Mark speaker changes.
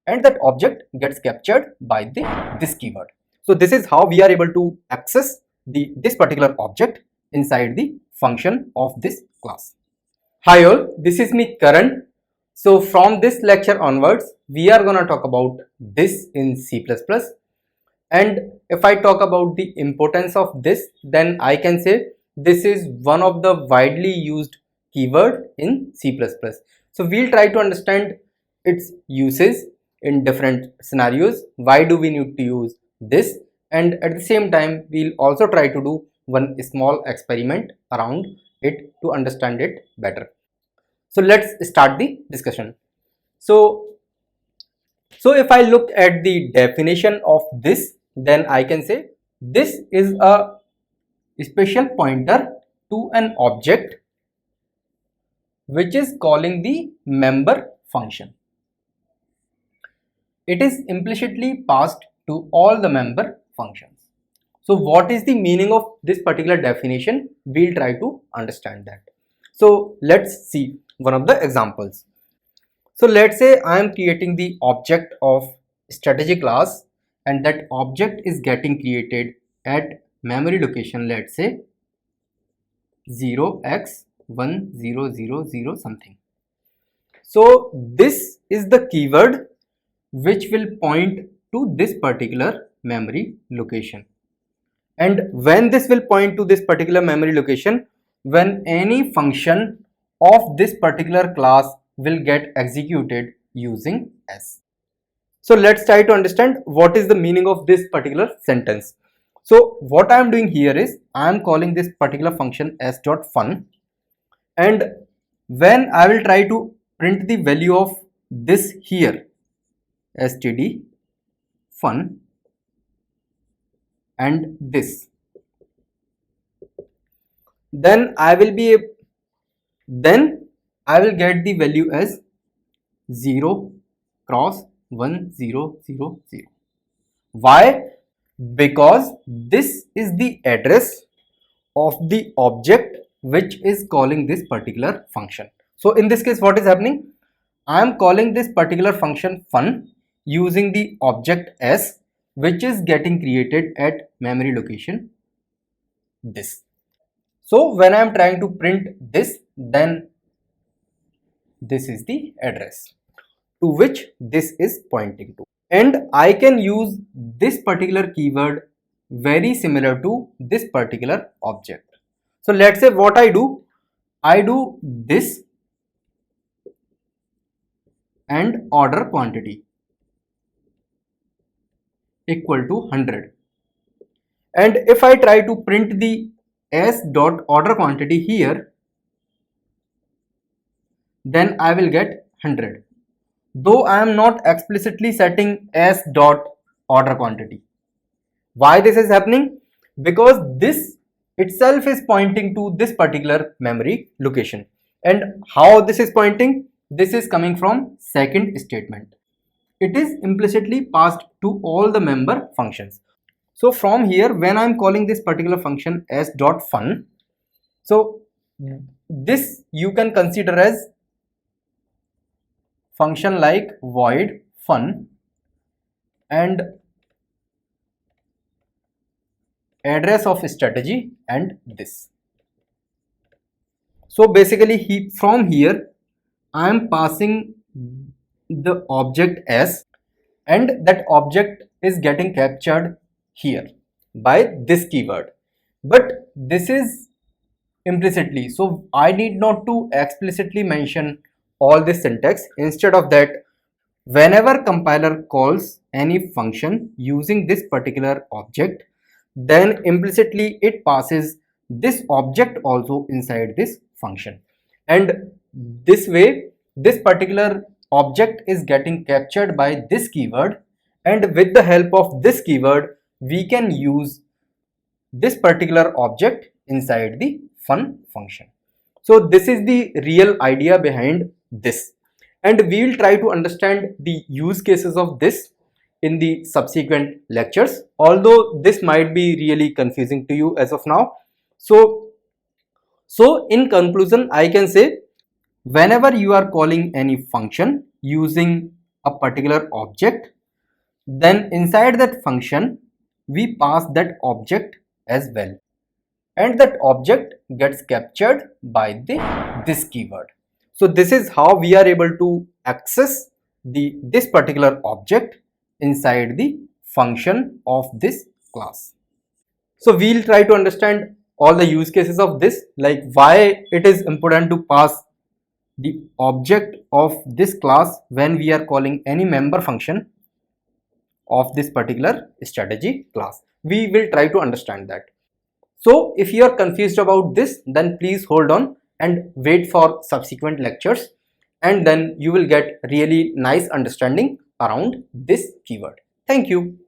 Speaker 1: and that object gets captured by this keyword. So this is how we are able to access this particular object inside the function of this class. Hi all, this is me Karan. So from this lecture onwards, we are gonna talk about this in C++. And if I talk about the importance of this, then I can say this is one of the widely used keyword in C++. So we'll try to understand its uses in different scenarios. Why do we need to use this? And at the same time, we'll also try to do one small experiment around it to understand it better. So let's start the discussion. So if I look at the definition of this, then I can say this is a special pointer to an object which is calling the member function. It is implicitly passed to all the member functions. So what is the meaning of this particular definition? We'll try to understand that. So let's see one of the examples. So let's say I am creating the object of strategy class, and that object is getting created at memory location, let's say 0x1000 something. So this is the keyword which will point to this particular memory location. And when this will point to this particular memory location, when any function of this particular class will get executed using S. So let's try to understand what is the meaning of this particular sentence. So what I am doing here is I am calling this particular function s.fun, and when I will try to print the value of this here std fun and this, then I will get the value as 0 cross 1000. Why? Because this is the address of the object which is calling this particular function. So in this case, what is happening? I am calling this particular function fun using the object s, which is getting created at memory location this. So when I am trying to print this, then this is the address to which this is pointing to. And I can use this particular keyword very similar to this particular object. So let's say what I do this and order quantity equal to 100. And if I try to print the s dot order quantity here, then I will get 100. Though I am not explicitly setting s dot order quantity. Why this is happening? Because this itself is pointing to this particular memory location. And how this is pointing? This is coming from second statement. It is implicitly passed to all the member functions. So from here, when I am calling this particular function s.fun, so this you can consider as function like void fun and address of strategy and this. So basically from here I am passing the object s, and that object is getting captured here by this keyword, but this is implicitly, so I need not to explicitly mention all this syntax. Instead of that, whenever compiler calls any function using this particular object, then implicitly it passes this object also inside this function, and this way this particular object is getting captured by this keyword, and with the help of this keyword we can use this particular object inside the fun function. So this is the real idea behind this, and we will try to understand the use cases of this in the subsequent lectures, although this might be really confusing to you as of now. So in conclusion, I can say whenever you are calling any function using a particular object, then inside that function we pass that object as well, and that object gets captured by this keyword. So this is how we are able to access this particular object inside the function of this class. So we'll try to understand all the use cases of this, like why it is important to pass the object of this class when we are calling any member function of this particular strategy class. We will try to understand that. So if you are confused about this, then please hold on and wait for subsequent lectures, and then you will get really nice understanding around this keyword. Thank you.